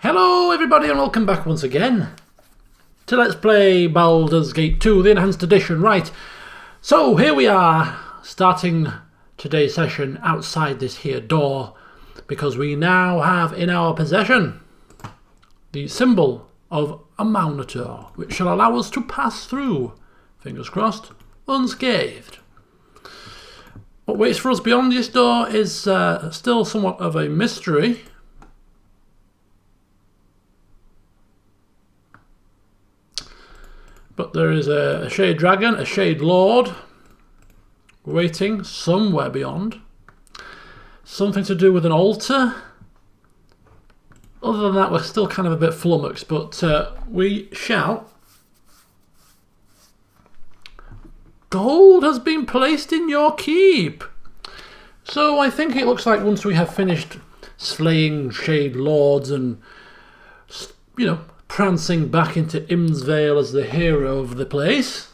Hello everybody and welcome back once again to Let's Play Baldur's Gate 2, the Enhanced Edition. Right, so here we are, starting today's session outside this here door, because we now have in our possession the symbol of a Minotaur, which shall allow us to pass through, fingers crossed, unscathed. What waits for us beyond this door is still somewhat of a mystery. But there is a Shade Dragon, a Shade Lord, waiting somewhere beyond. Something to do with an altar. Other than that, we're still kind of a bit flummoxed, but we shall. Gold has been placed in your keep. So I think it looks like once we have finished slaying Shade Lords and, you know, prancing back into Imsvale as the hero of the place,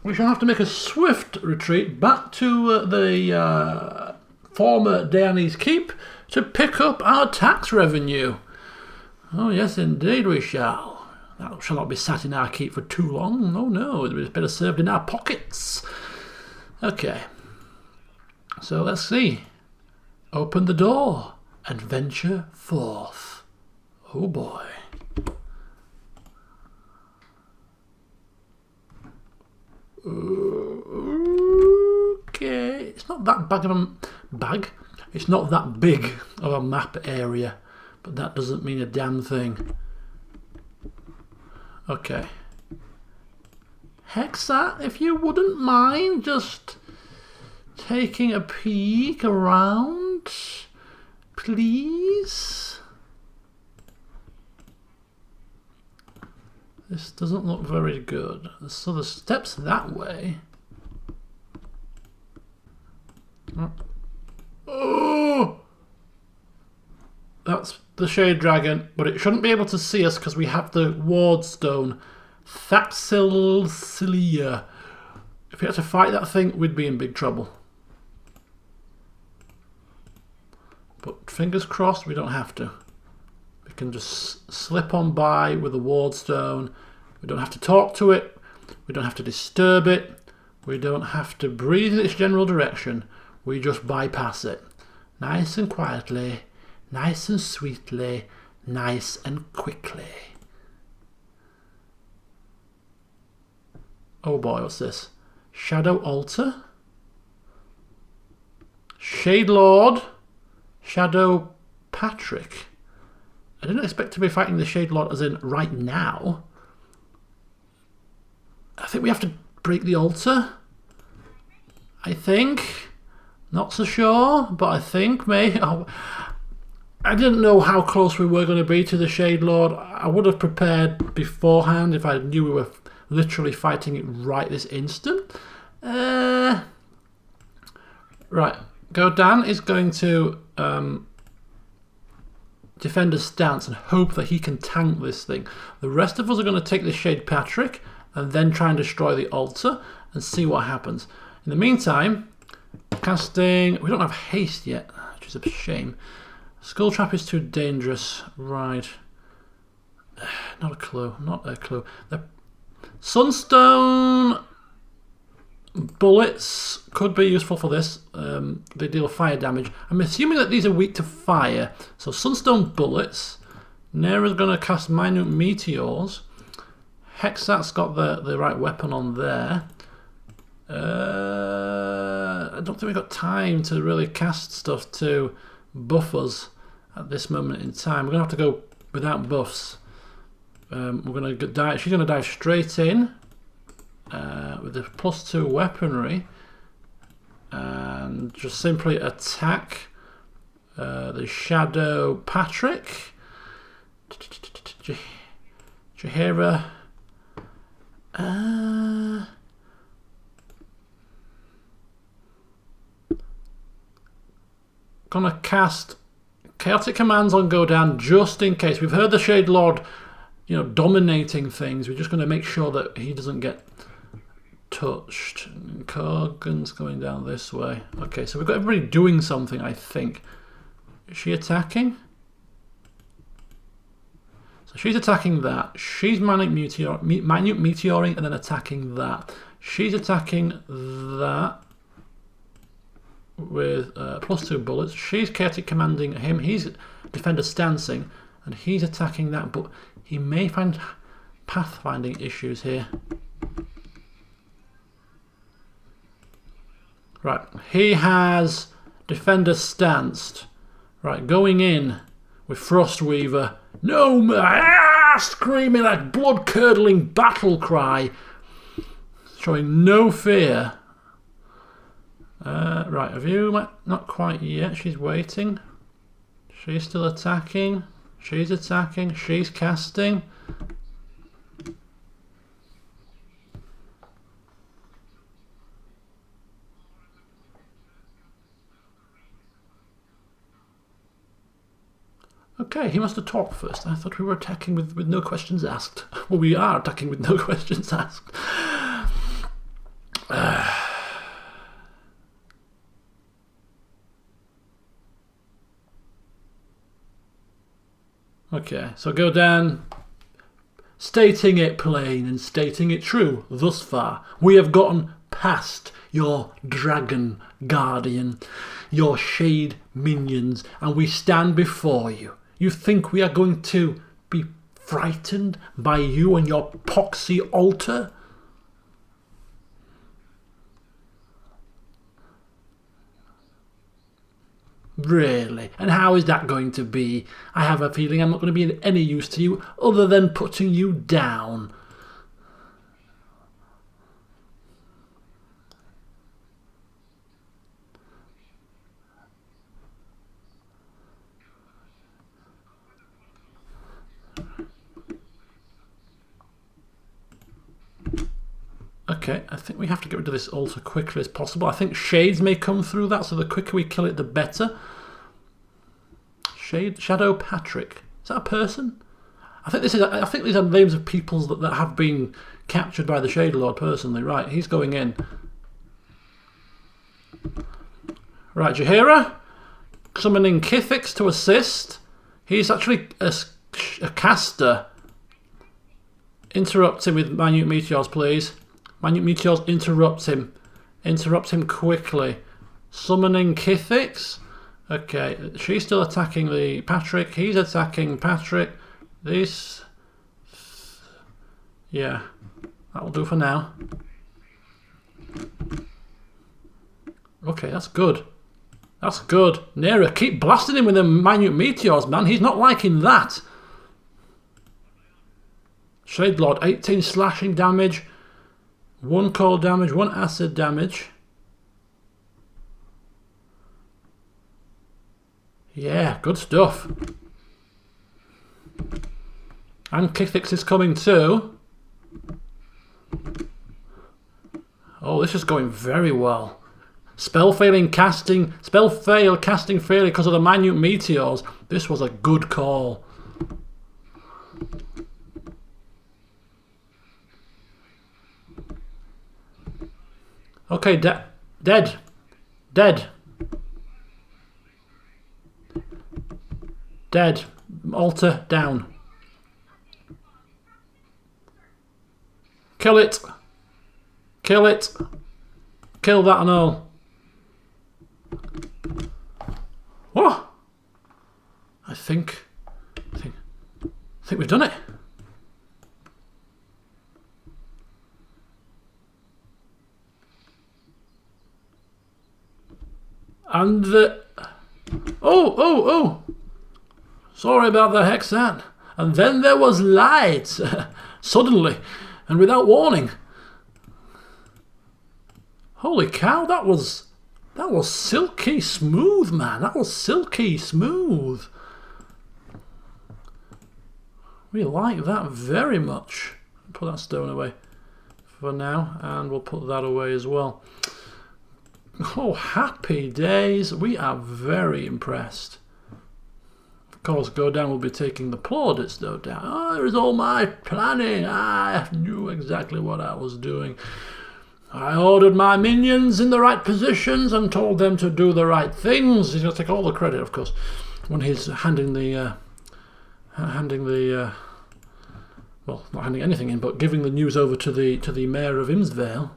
we shall have to make a swift retreat back to the former Deani's Keep to pick up our tax revenue. Oh yes, indeed we shall. That shall not be sat in our keep for too long. Oh no, it's better served in our pockets. Okay, so let's see. Open the door and venture forth. Oh boy. Okay, it's not that it's not that big of a map area, but that doesn't mean a damn thing. Okay, Hexat, if you wouldn't mind just taking a peek around, please. This doesn't look very good. So the steps that way. Oh! That's the Shade Dragon, but it shouldn't be able to see us because we have the ward stone. Thaxilcilia. If we had to fight that thing, we'd be in big trouble. But fingers crossed, we don't have to. We can just slip on by with a ward stone. We don't have to talk to it. We don't have to disturb it. We don't have to breathe in its general direction. We just bypass it. Nice and quietly, nice and sweetly, nice and quickly. Oh boy, what's this? Shadow Altar? Shade Lord? Shadow Patrick? I didn't expect to be fighting the Shade Lord as in right now. I think we have to break the altar. I think. Not so sure, but I think maybe. Oh, I didn't know how close we were going to be to the Shade Lord. I would have prepared beforehand if I knew we were literally fighting it right this instant. Right. Godan is going to defend a stance and hope that he can tank this thing. The rest of us are going to take the Shade Patrick and then try and destroy the altar and see what happens. In the meantime, casting... We don't have haste yet, which is a shame. Skull Trap is too dangerous. Right. Not a clue. Not a clue. The Sunstone bullets could be useful for this. They deal fire damage. I'm assuming that these are weak to fire. So Sunstone bullets. Nera's going to cast Minute Meteors. Hexat's got the right weapon on there. I don't think we've got time to really cast stuff to buff us at this moment in time. We're going to have to go without buffs. We're going to dive. She's going to dive straight in with the +2 weaponry and just simply attack the Shadow Patrick. Jahira. Gonna cast Chaotic Commands on Godan just in case. We've heard the Shade Lord, you know, dominating things. We're just going to make sure that he doesn't get touched. Kogan's going down this way. Okay, so we've got everybody doing something, I think. Is she attacking? So she's attacking that. She's minute meteoring and then attacking that. She's attacking that with +2 bullets. She's chaotic commanding him. He's defender stancing, and he's attacking that. But he may find pathfinding issues here. Right, he has defender stanced. Right, going in with Frostweaver. No, screaming like blood-curdling battle cry, showing no fear. Right, have you? Not quite yet. She's waiting. She's still attacking. She's attacking. She's casting. Okay, he must have talked first. I thought we were attacking with no questions asked. Well, we are attacking with no questions asked. Okay, so Godan, stating it plain and stating it true thus far. We have gotten past your dragon guardian, your shade minions, and we stand before you. You think we are going to be frightened by you and your poxy altar? Really? And how is that going to be? I have a feeling I'm not going to be of any use to you other than putting you down. Okay, I think we have to get rid of this altar quickly as possible. I think shades may come through that, so the quicker we kill it, the better. Shadow Patrick. Is that a person? I think these are names of peoples that have been captured by the Shade Lord personally. Right, he's going in. Right, Jaheira, summoning Kithix to assist. He's actually a caster. Interrupt him with minute meteors, please. Minute meteors, interrupt him. Interrupt him quickly. Summoning Kithix. Okay, she's still attacking the Patrick. He's attacking Patrick. This... yeah, that'll do for now. Okay, that's good. That's good. Nera, keep blasting him with the minute meteors, man. He's not liking that. Shade Lord, 18 slashing damage. 1 cold damage, 1 acid damage. Yeah, good stuff. And Kithix is coming too. Oh, this is going very well. Spell fail casting failure because of the minute meteors. This was a good call. Okay, dead. Altar down. Kill it. Kill it. Kill that and all. What? I think we've done it. And the... Oh! Sorry about the Hexan. And then there was light. Suddenly. And without warning. Holy cow, that was silky smooth, man. That was silky smooth. We like that very much. Put that stone away for now. And we'll put that away as well. Oh, happy days. We are very impressed. Of course, Godan will be taking the plaudits, no doubt. Oh, it was all my planning. I knew exactly what I was doing. I ordered my minions in the right positions and told them to do the right things. He's going to take all the credit, of course, when he's handing the well, not handing anything in, but giving the news over to the Mayor of Imsvale,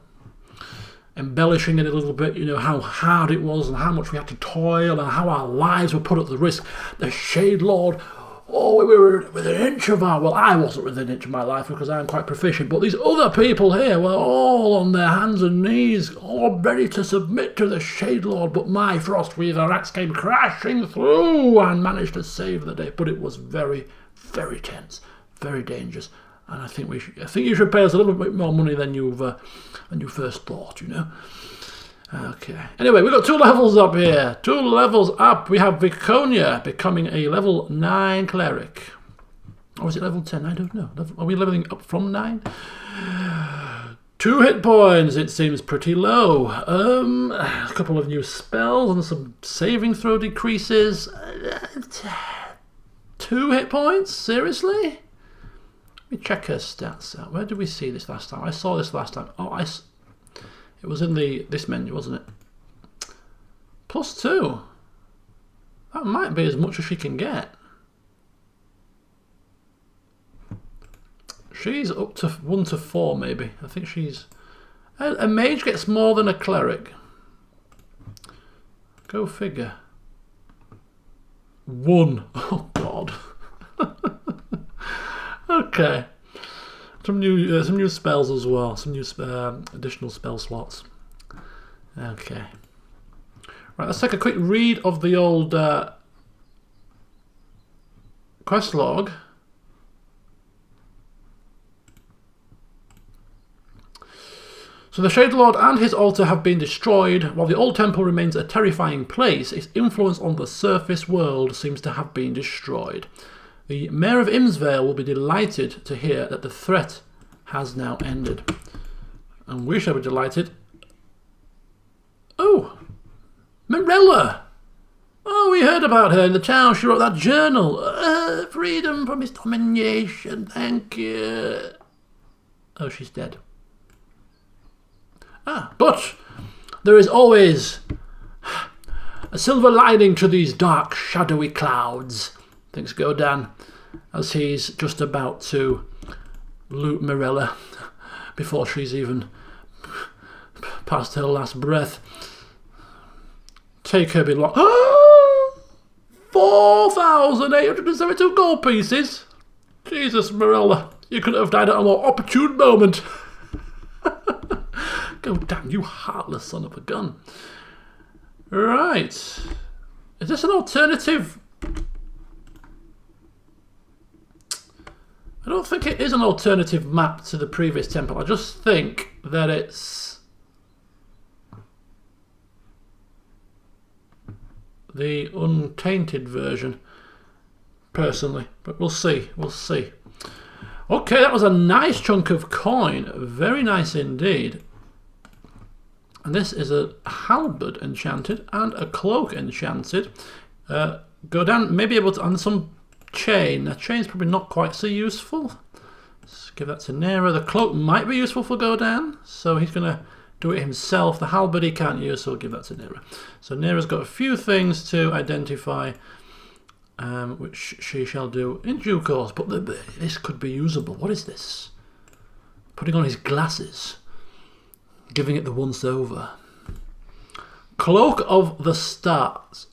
embellishing it a little bit, you know, how hard it was and how much we had to toil and how our lives were put at the risk. The Shade Lord, oh, we were within an inch of our... Well, I wasn't within an inch of my life because I'm quite proficient, but these other people here were all on their hands and knees, all ready to submit to the Shade Lord, but my Frostweaver axe came crashing through and managed to save the day. But it was very, very tense, very dangerous, and I think you should pay us a little bit more money than you first thought, you know. Okay. Anyway, we've got 2 levels up here. 2 levels up. We have Viconia becoming a level 9 cleric. Or is it level 10? I don't know. Are we leveling up from 9? 2 hit points. It seems pretty low. A couple of new spells and some saving throw decreases. 2 hit points? Seriously? Let me check her stats out. Where did we see this last time? I saw this last time. Oh, it was in this menu, wasn't it? +2. That might be as much as she can get. She's up to 1 to 4, maybe. I think she's... A mage gets more than a cleric. Go figure. 1. Oh, God. Okay. Some new spells as well. Some new additional spell slots. Okay. Right, let's take a quick read of the old quest log. So the Shade Lord and his altar have been destroyed. While the old temple remains a terrifying place, its influence on the surface world seems to have been destroyed. The Mayor of Imsvale will be delighted to hear that the threat has now ended. And we shall be delighted. Oh! Mirella! Oh, we heard about her in the town. She wrote that journal. Freedom from his domination, thank you. Oh, she's dead. But there is always a silver lining to these dark, shadowy clouds, thinks Godan, as he's just about to loot Mirella before she's even past her last breath. Take her belong. 4,872 gold pieces. Jesus, Mirella, you could have died at a more opportune moment. Go down, you heartless son of a gun. Right. Is this an alternative? I don't think it is an alternative map to the previous temple. I just think that it's the untainted version, personally. But we'll see. We'll see. Okay, that was a nice chunk of coin. Very nice indeed. And this is a halberd enchanted and a cloak enchanted. Godan may be able to, and some chain. The chain's probably not quite so useful. Let's give that to Nera. The cloak might be useful for Godan, so he's going to do it himself. The halberd he can't use, so we'll give that to Nera. So Nera's got a few things to identify, which she shall do in due course. But this could be usable. What is this? Putting on his glasses. Giving it the once over. Cloak of the Stars.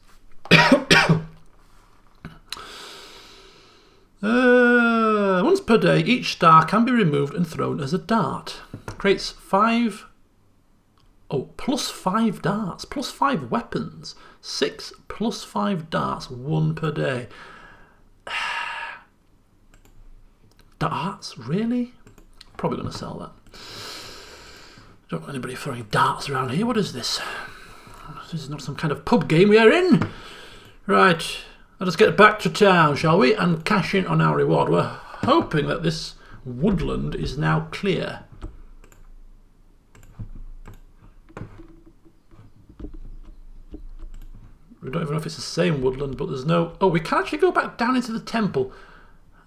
Once per day, each star can be removed and thrown as a dart. Creates 5... Oh, +5 darts. +5 weapons. 6 +5 darts. 1 per day. Darts? Really? Probably going to sell that. Don't want anybody throwing darts around here. What is this? This is not some kind of pub game we are in. Right. Let us get back to town, shall we? And cash in on our reward. We're hoping that this woodland is now clear. We don't even know if it's the same woodland, but there's no... Oh, we can actually go back down into the temple.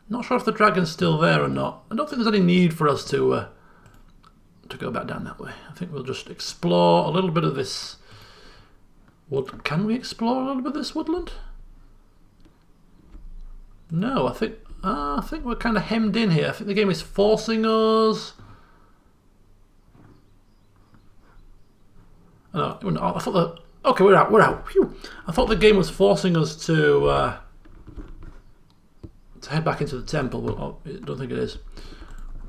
Not sure if the dragon's still there or not. I don't think there's any need for us to go back down that way. I think we'll just explore a little bit of this Can we explore a little bit of this woodland? No, I think... I think we're kind of hemmed in here. I think the game is forcing us... No, I thought the... Okay, we're out. Phew. I thought the game was forcing us to head back into the temple, but I don't think it is.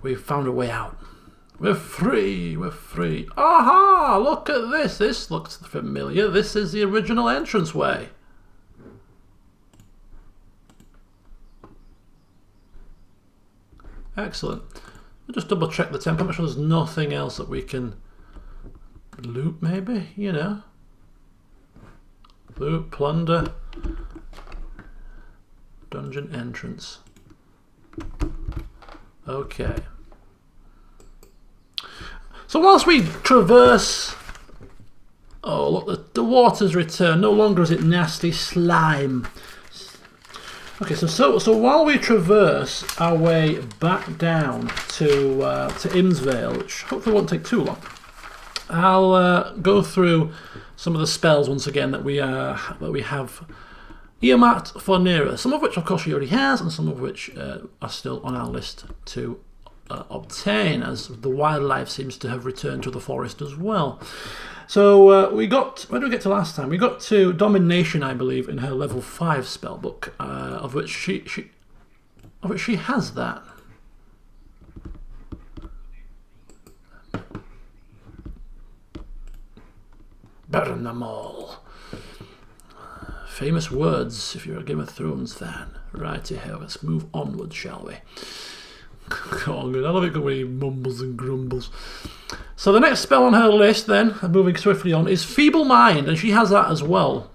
We've found a way out. We're free. Aha! Look at this. This looks familiar. This is the original entranceway. Excellent. We'll just double check the temple. Make sure there's nothing else that we can loot, maybe, you know. Loot, plunder. Dungeon entrance. Okay. So whilst we traverse... Oh, look, the water's returned. No longer is it nasty slime. Okay, so while we traverse our way back down to Imsvale, which hopefully won't take too long, I'll go through some of the spells once again that we have earmarked for Nera. Some of which, of course, she already has, and some of which are still on our list to obtain, as the wildlife seems to have returned to the forest as well. So we got, where did we get to last time? We got to Domination, I believe, in her level 5 spellbook, of which she has that. Burn them all. Famous words if you're a Game of Thrones fan. Righty ho, let's move onward, shall we? Oh, good. I love it when he mumbles and grumbles. So the next spell on her list, then, moving swiftly on, is Feeble Mind, and she has that as well,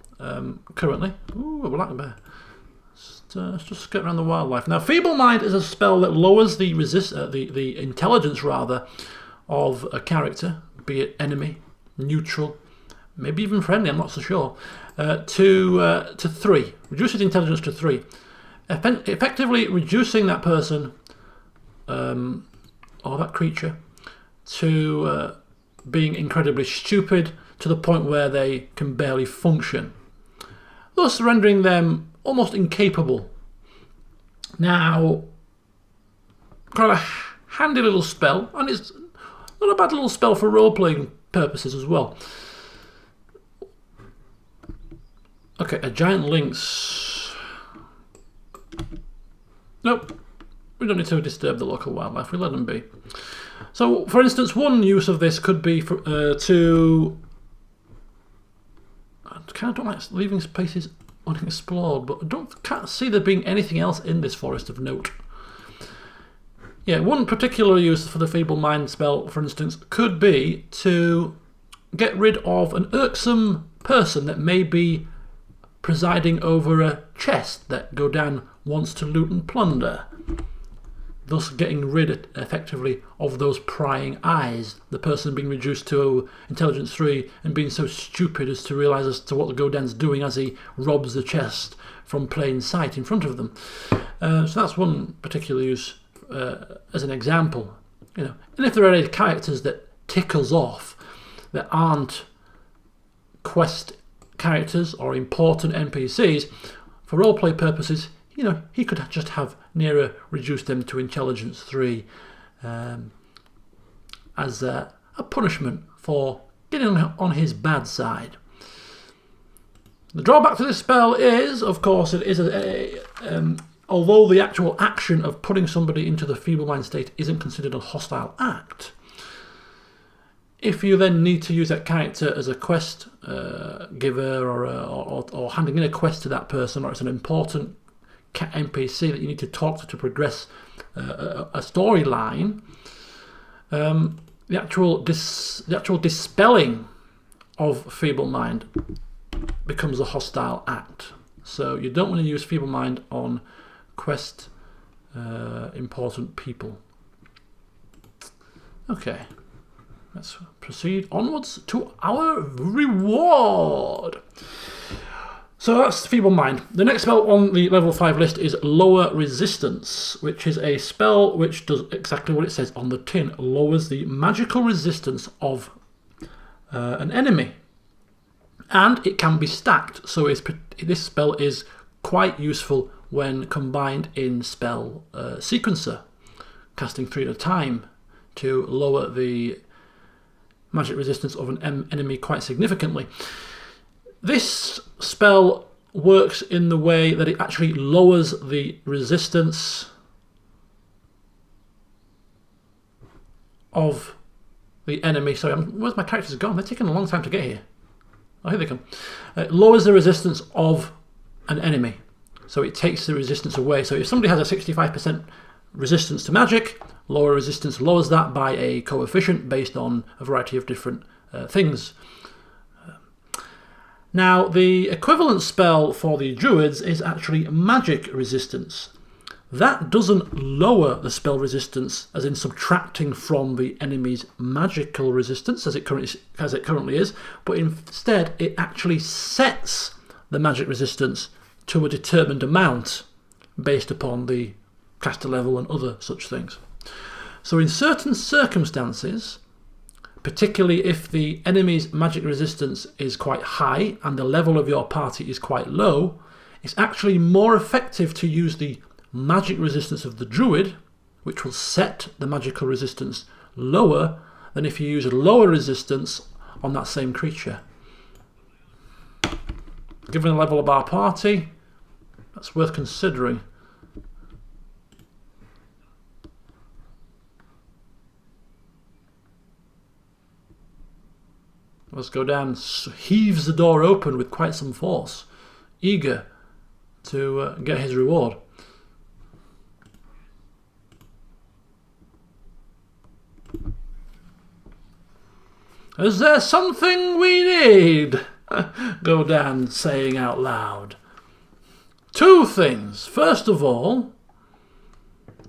currently. Ooh, a black bear. Let's just get around the wildlife. Now, Feeble Mind is a spell that lowers the the intelligence, rather, of a character, be it enemy, neutral, maybe even friendly, I'm not so sure, to 3. Reduces intelligence to 3. Effectively reducing that person, or that creature, to being incredibly stupid to the point where they can barely function, thus rendering them almost incapable. Now, quite a handy little spell, and it's not a bad little spell for role-playing purposes as well. Okay, a giant lynx. Nope. We don't need to disturb the local wildlife, we let them be. So, for instance, one use of this could be for, to... I kind of don't like leaving spaces unexplored, but I can't see there being anything else in this forest of note. Yeah, one particular use for the Feeble Mind spell, for instance, could be to get rid of an irksome person that may be presiding over a chest that Godan wants to loot and plunder, thus getting rid effectively of those prying eyes, the person being reduced to intelligence 3 and being so stupid as to realise as to what the Godan's doing as he robs the chest from plain sight in front of them. So that's one particular use as an example. You know, and if there are any characters that tick us off that aren't quest characters or important NPCs, for roleplay purposes, you know, he could just have Nera reduce them to intelligence 3 as a punishment for getting on his bad side. The drawback to this spell is, of course, it is although the actual action of putting somebody into the Feeble Mind state isn't considered a hostile act, if you then need to use that character as a quest giver or handing in a quest to that person, or it's an important NPC that you need to talk to progress a storyline, the actual dispelling of Feeble Mind becomes a hostile act. So you don't want to use Feeble Mind on quest important people. Okay. Let's proceed onwards to our reward. So that's Feeble Mind. The next spell on the level 5 list is Lower Resistance, which is a spell which does exactly what it says on the tin. Lowers the magical resistance of an enemy. And it can be stacked, so this spell is quite useful when combined in spell sequencer, casting 3 at a time to lower the magic resistance of an enemy quite significantly. This spell works in the way that it actually lowers the resistance of the enemy. Sorry, where's my characters gone? They're taking a long time to get here. Oh, here they come. It lowers the resistance of an enemy. So it takes the resistance away. So if somebody has a 65% resistance to magic, lower resistance lowers that by a coefficient based on a variety of different things. Now, the equivalent spell for the druids is actually magic resistance. That doesn't lower the spell resistance, as in subtracting from the enemy's magical resistance, as it currently is, but instead it actually sets the magic resistance to a determined amount based upon the caster level and other such things. So in certain circumstances, particularly if the enemy's magic resistance is quite high and the level of your party is quite low, it's actually more effective to use the magic resistance of the druid, which will set the magical resistance lower than if you use a lower resistance on that same creature. Given the level of our party, that's worth considering. As Godan heaves the door open with quite some force, eager to get his reward. Is there something we need? Godan saying out loud. 2 things. First of all,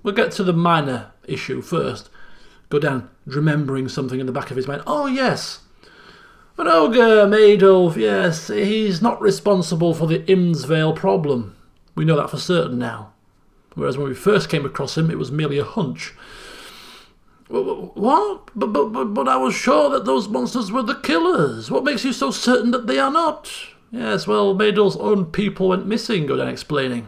we'll get to the minor issue first. Godan remembering something in the back of his mind. Oh yes, an ogre, Maedulf, yes, he's not responsible for the Imsvale problem. We know that for certain now. Whereas when we first came across him, it was merely a hunch. What? But I was sure that those monsters were the killers. What makes you so certain that they are not? Yes, well, Maedulf's own people went missing, Godan explaining.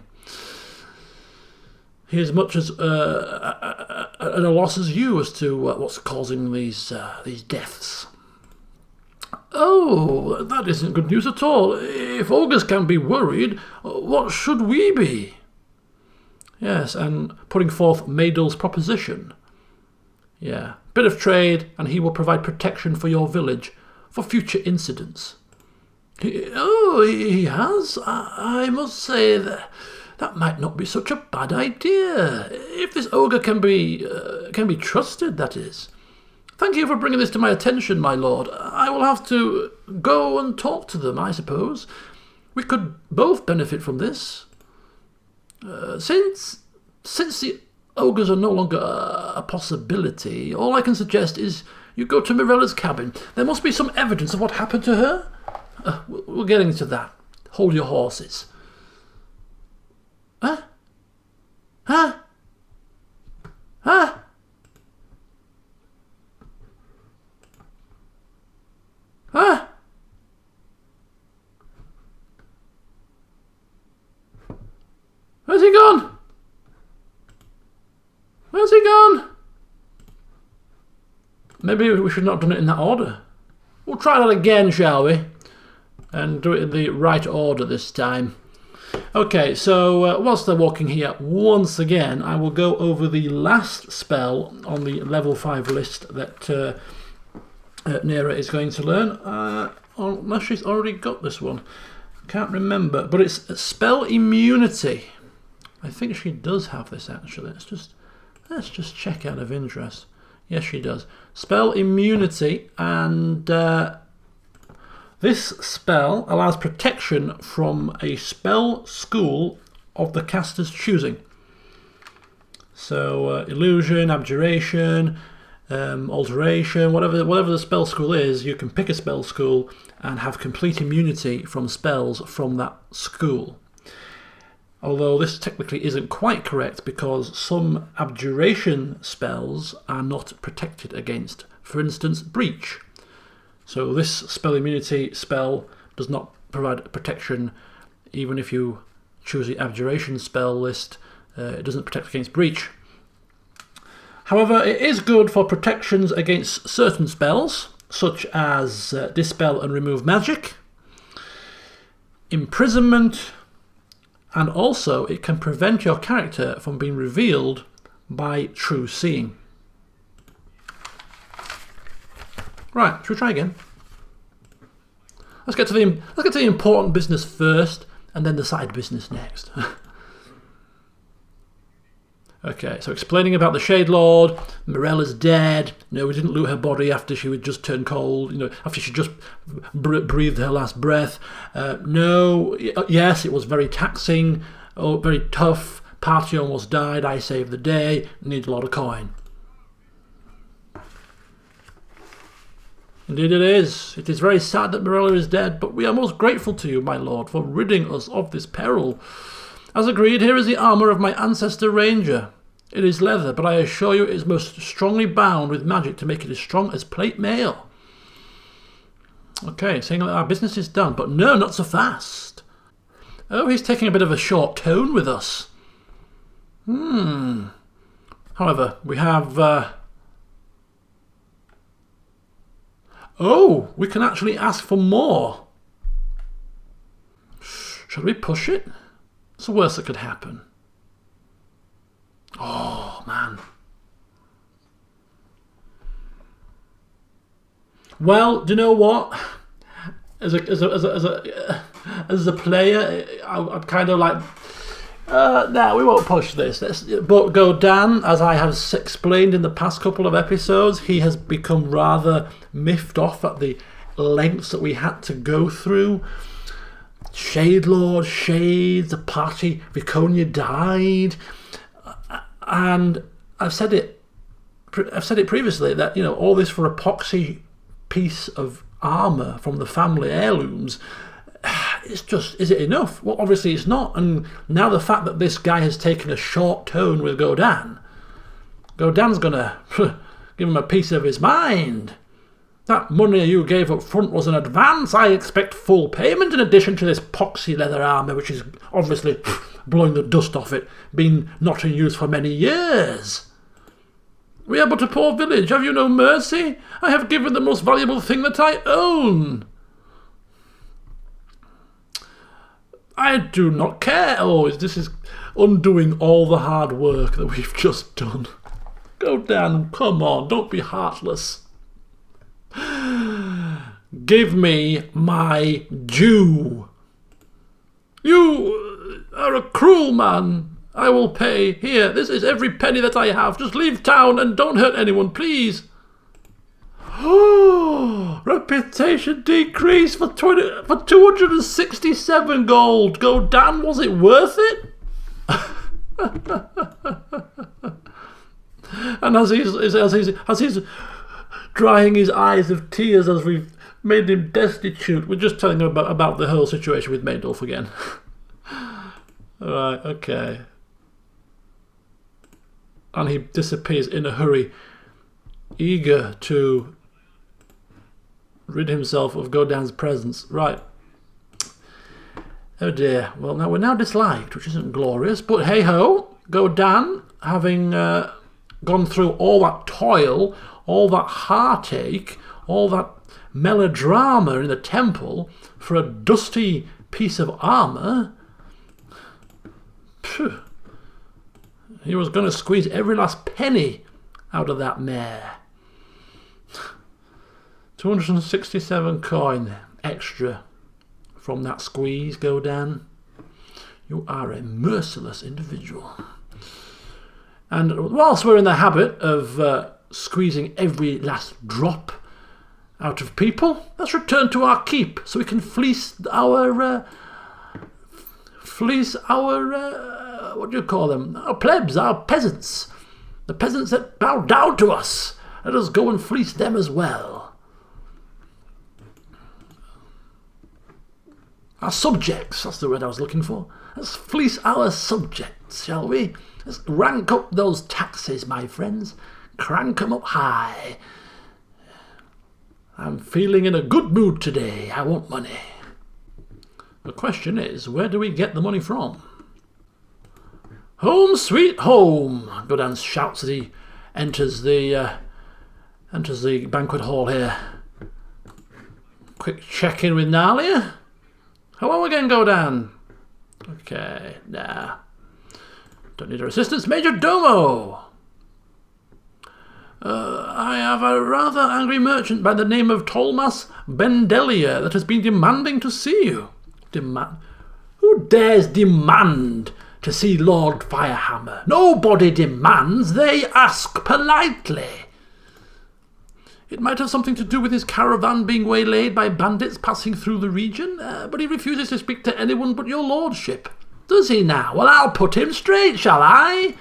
He is much as at a loss as you as to what's causing these deaths. Oh, that isn't good news at all. If ogres can be worried, what should we be? Yes, and putting forth Maedulf's proposition. Yeah, bit of trade, and he will provide protection for your village for future incidents. He has? I must say that might not be such a bad idea. If this ogre can be trusted, that is. Thank you for bringing this to my attention, my lord. I will have to go and talk to them, I suppose. We could both benefit from this. Since the ogres are no longer a possibility, all I can suggest is you go to Mirella's cabin. There must be some evidence of what happened to her. We'll get into that. Hold your horses. Huh? Huh? Huh? Huh? Where's he gone? Where's he gone? Maybe we should not have done it in that order. We'll try that again, shall we? And do it in the right order this time. Okay, so whilst they're walking here, once again, I will go over the last spell on the level 5 list that Nera is going to learn. Unless she's already got this one. Can't remember, but it's spell immunity. I think she does have this actually. Let's just check out of interest. Yes, she does. Spell immunity, and this spell allows protection from a spell school of the caster's choosing. So illusion, abjuration, alteration, whatever the spell school is, you can pick a spell school and have complete immunity from spells from that school. Although this technically isn't quite correct because some abjuration spells are not protected against. For instance, breach. So this spell immunity spell does not provide protection even if you choose the abjuration spell list, it doesn't protect against breach. However, it is good for protections against certain spells, such as Dispel and Remove Magic, Imprisonment, and also it can prevent your character from being revealed by True Seeing. Right, should we try again? Let's get to the important business first, and then the side business next. Okay, so explaining about the Shade Lord, Morella's dead. No, we didn't loot her body after she would just turn cold, after she just breathed her last breath. No, yes, it was very taxing, very tough. Party almost died, I saved the day, need a lot of coin. Indeed it is. It is very sad that Morella is dead, but we are most grateful to you, my lord, for ridding us of this peril. As agreed, here is the armour of my ancestor Ranger. It is leather, but I assure you it is most strongly bound with magic to make it as strong as plate mail. Okay, saying that our business is done, but no, not so fast. Oh, he's taking a bit of a short tone with us. However, we have... Oh, we can actually ask for more. Should we push it? It's the worst that could happen. Oh, man. Well, do you know what? As a player, I'd kind of like... no, we won't push this. But Godan, as I have explained in the past couple of episodes, he has become rather miffed off at the lengths that we had to go through. Shade Lord, Shades, the party, Viconia died, and I've said it previously that all this for a poxy piece of armour from the family heirlooms. It's just, is it enough? Well, obviously it's not. And now the fact that this guy has taken a short tone with Godan's gonna give him a piece of his mind. That money you gave up front was an advance. I expect full payment in addition to this poxy leather armour, which is obviously blowing the dust off it, been not in use for many years. We are but a poor village. Have you no mercy? I have given the most valuable thing that I own. I do not care. Oh, this is undoing all the hard work that we've just done. Godan, come on, don't be heartless. Give me my due. You are a cruel man. I will pay. Here, this is every penny that I have. Just leave town and don't hurt anyone, please. Oh, reputation decrease for 267 gold. Godan, was it worth it? And as he's drying his eyes of tears as we've made him destitute, we're just telling him about the whole situation with Maydolf again. Alright, okay. And he disappears in a hurry, eager to rid himself of Godan's presence. Right. Oh dear. Well, now we're disliked, which isn't glorious, but hey ho, Godan, having gone through all that toil, all that heartache, all that melodrama in the temple for a dusty piece of armour. Phew. He was going to squeeze every last penny out of that mare. 267 coin extra from that squeeze, Godan. You are a merciless individual. And whilst we're in the habit of squeezing every last drop out of people, let's return to our keep so we can fleece our what do you call them? Our plebs, our peasants. The peasants that bow down to us. Let us go and fleece them as well. Our subjects, that's the word I was looking for. Let's fleece our subjects, shall we? Let's rank up those taxes, my friends. Crank 'em up high. I'm feeling in a good mood today. I want money. The question is, where do we get the money from? Home sweet home, Godan shouts as he enters the banquet hall here. Quick check-in with Nalia. Hello again, Godan. Okay, nah. Don't need her assistance. Major Domo! I have a rather angry merchant by the name of Tolmas Bendelia that has been demanding to see you. Who dares demand to see Lord Firehammer? Nobody demands, they ask politely. It might have something to do with his caravan being waylaid by bandits passing through the region, but he refuses to speak to anyone but your lordship. Does he now? Well, I'll put him straight, shall I?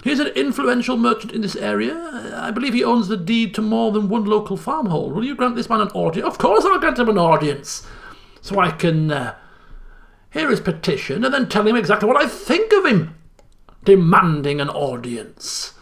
He's an influential merchant in this area. I believe he owns the deed to more than one local farmhold. Will you grant this man an audience? Of course I'll grant him an audience, so I can hear his petition and then tell him exactly what I think of him demanding an audience.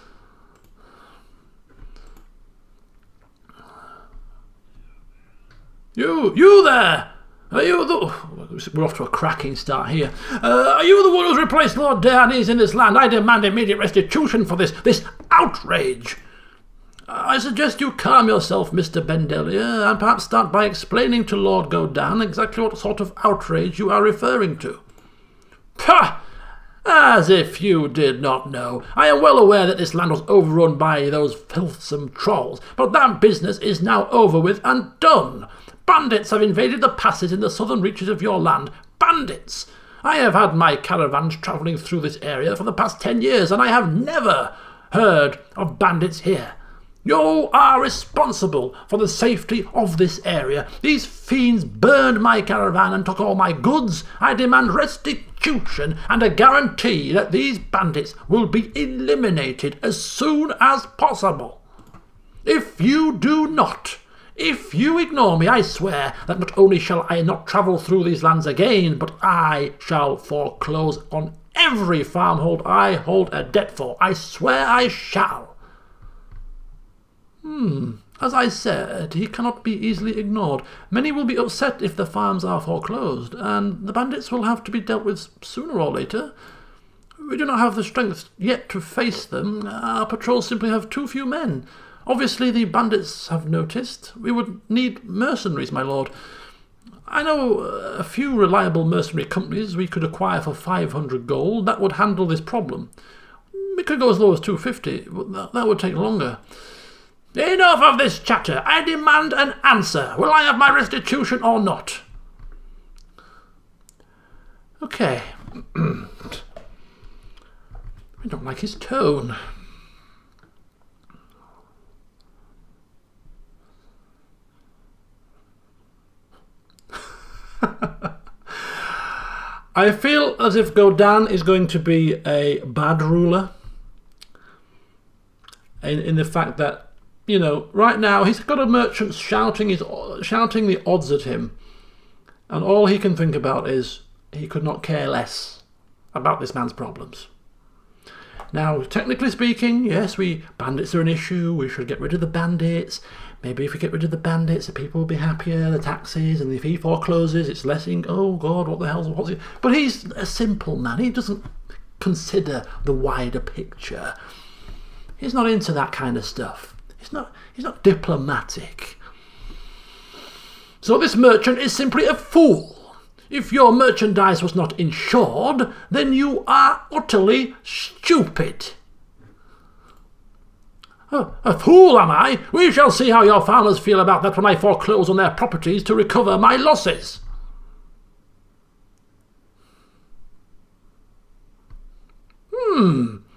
You there! Are you the... We're off to a cracking start here. Are you the one who's replaced Lord Dearnes in this land? I demand immediate restitution for this outrage. I suggest you calm yourself, Mr. Bendelia, and perhaps start by explaining to Lord Godan exactly what sort of outrage you are referring to. Pah! As if you did not know. I am well aware that this land was overrun by those filthsome trolls, but that business is now over with and done. Bandits have invaded the passes in the southern reaches of your land. Bandits! I have had my caravans travelling through this area for the past 10 years, and I have never heard of bandits here. You are responsible for the safety of this area. These fiends burned my caravan and took all my goods. I demand restitution and a guarantee that these bandits will be eliminated as soon as possible. If you do not, if you ignore me, I swear that not only shall I not travel through these lands again, but I shall foreclose on every farmhold I hold a debt for. I swear I shall. As I said, he cannot be easily ignored. Many will be upset if the farms are foreclosed, and the bandits will have to be dealt with sooner or later. We do not have the strength yet to face them. Our patrols simply have too few men. Obviously the bandits have noticed. We would need mercenaries, my lord. I know a few reliable mercenary companies we could acquire for 500 gold. That would handle this problem. We could go as low as 250, but that would take longer. Enough of this chatter. I demand an answer. Will I have my restitution or not? Okay. I don't like his tone. I feel as if Godan is going to be a bad ruler in the fact that, you know, right now he's got a merchant shouting the odds at him, and all he can think about is he could not care less about this man's problems. Now, technically speaking, yes, bandits are an issue. We should get rid of the bandits. Maybe if we get rid of the bandits, the people will be happier, the taxes, and if he forecloses, it's lessing. Oh God, what the hell's what's it? But he's a simple man. He doesn't consider the wider picture. He's not into that kind of stuff. He's not diplomatic. So this merchant is simply a fool. If your merchandise was not insured, then you are utterly stupid. Oh, a fool, am I? We shall see how your farmers feel about that when I foreclose on their properties to recover my losses.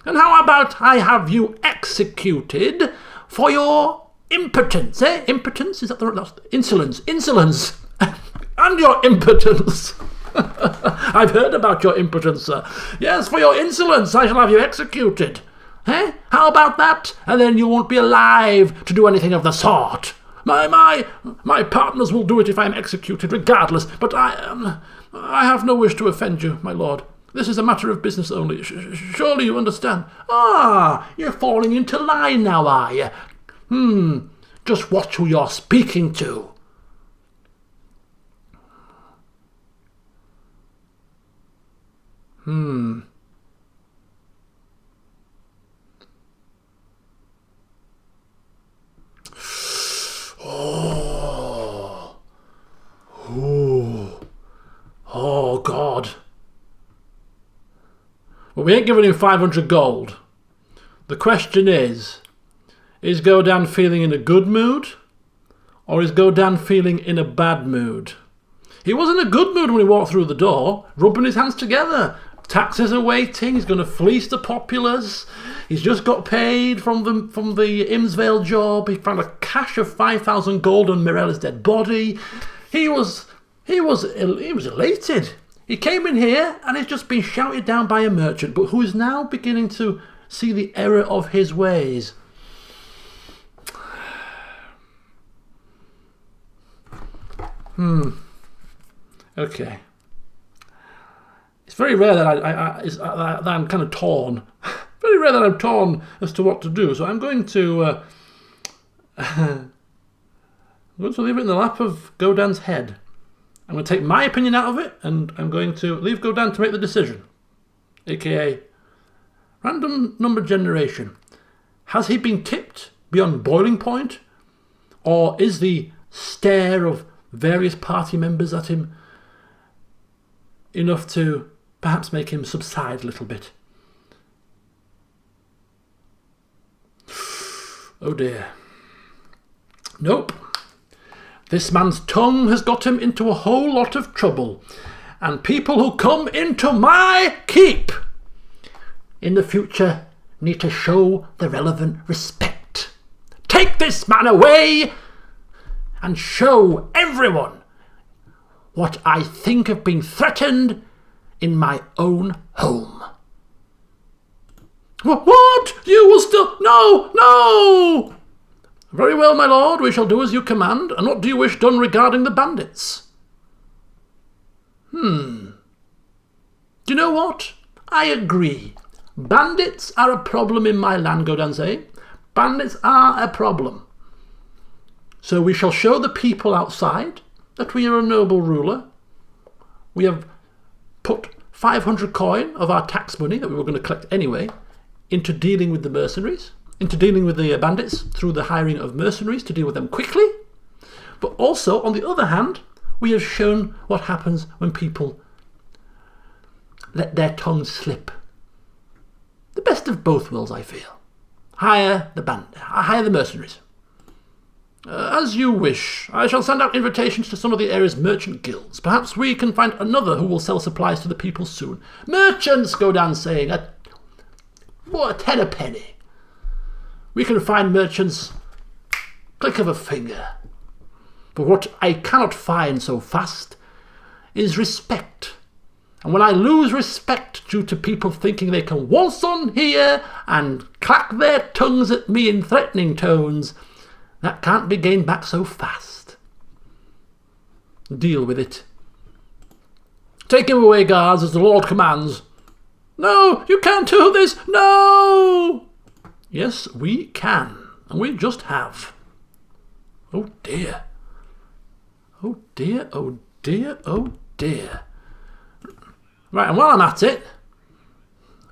And how about I have you executed for your impotence, eh? Impotence? Is that the right? Insolence. Insolence. And your impotence. I've heard about your impotence, sir. Yes, for your insolence I shall have you executed. Eh? How about that? And then you won't be alive to do anything of the sort. My partners will do it if I'm executed, regardless. But I have no wish to offend you, my lord. This is a matter of business only. Surely you understand. Ah, you're falling into line now, are you? Just watch who you're speaking to. But we ain't giving him 500 gold. The question is Godan feeling in a good mood? Or is Godan feeling in a bad mood? He was in a good mood when he walked through the door, rubbing his hands together. Taxes are waiting, he's going to fleece the populace. He's just got paid from the Imsvale job. He found a cache of 5,000 gold on Mirella's dead body. He was elated. He came in here and he's just been shouted down by a merchant, but who is now beginning to see the error of his ways. Okay. It's very rare that I'm kind of torn. Very rare that I'm torn as to what to do. So I'm going to leave it in the lap of Godan's head. I'm going to take my opinion out of it, and I'm going to leave Godan to make the decision. AKA random number generation. Has he been tipped beyond boiling point? Or is the stare of various party members at him enough to perhaps make him subside a little bit? Oh dear. Nope. This man's tongue has got him into a whole lot of trouble. And people who come into my keep in the future need to show the relevant respect. Take this man away and show everyone what I think of being threatened in my own home. What? You will still... No, no! Very well, my lord, we shall do as you command. And what do you wish done regarding the bandits? Do you know what? I agree. Bandits are a problem in my land, Godan saying. Bandits are a problem. So we shall show the people outside that we are a noble ruler. We have put 500 coin of our tax money that we were going to collect anyway into dealing with the mercenaries, into dealing with the bandits through the hiring of mercenaries to deal with them quickly. But also, on the other hand, we have shown what happens when people let their tongues slip. The best of both worlds, I feel. Hire the mercenaries. As you wish. I shall send out invitations to some of the area's merchant guilds. Perhaps we can find another who will sell supplies to the people soon. Merchants, Godan saying. A 10 a penny. We can find merchants, click of a finger. But what I cannot find so fast is respect. And when I lose respect due to people thinking they can waltz on here and clack their tongues at me in threatening tones, that can't be gained back so fast. Deal with it. Take him away, guards, as the Lord commands. No, you can't do this. No! Yes, we can. And we just have. Oh dear. Oh dear, oh dear, oh dear. Right, and while I'm at it,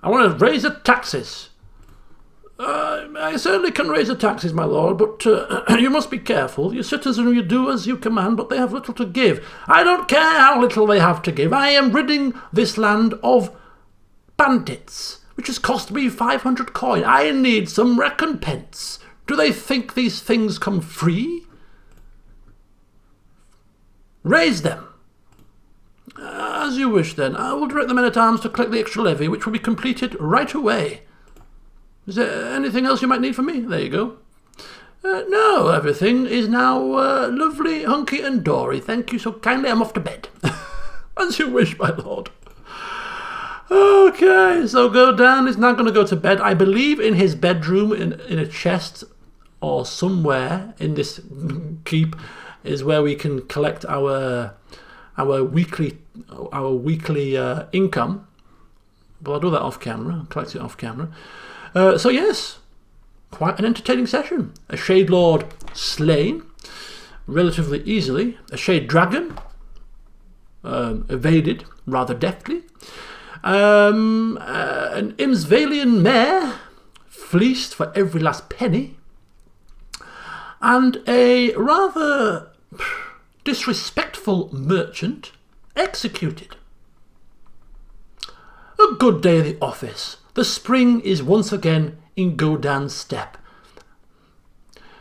I want to raise the taxes. I certainly can raise the taxes, my lord, but you must be careful. Your citizens, you do as you command, but they have little to give. I don't care how little they have to give. I am ridding this land of bandits, which has cost me 500 coin. I need some recompense. Do they think these things come free? Raise them. As you wish, then. I will direct the men-at-arms to collect the extra levy, which will be completed right away. Is there anything else you might need from me? There you go. No, everything is now lovely, hunky and dory. Thank you so kindly. I'm off to bed. As you wish, my lord. Okay, so Godan is now going to go to bed. I believe in his bedroom, in a chest or somewhere in this keep, is where we can collect our weekly income. But I'll do that off camera. I'll collect it off camera. So yes, quite an entertaining session. A Shade Lord slain relatively easily. A Shade Dragon evaded rather deftly. An Imsvalian mare fleeced for every last penny. And a rather disrespectful merchant executed. A a good day at the office. The spring is once again in Godan's step.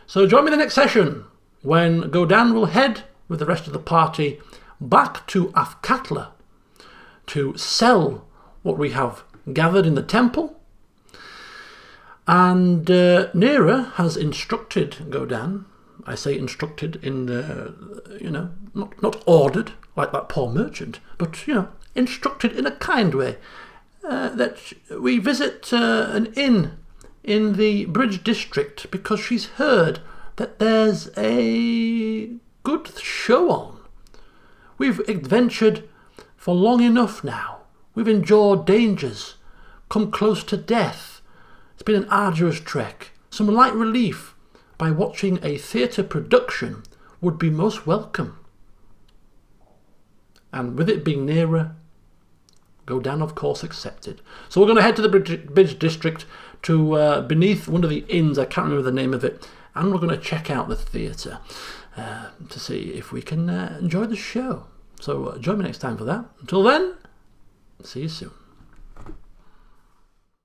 So join me the next session when Godan will head with the rest of the party back to Afkatla to sell what we have gathered in the temple. And Nera has instructed Godan, I say instructed in, not ordered like that poor merchant, but, instructed in a kind way, that we visit an inn in the Bridge District because she's heard that there's a good show on. We've adventured for long enough now. We've endured dangers, come close to death. It's been an arduous trek. Some light relief by watching a theatre production would be most welcome. And with it being nearer, Godan, of course, accepted. So we're going to head to the Bridge District to beneath one of the inns, I can't remember the name of it, and we're going to check out the theatre to see if we can enjoy the show. So join me next time for that. Until then, see you soon.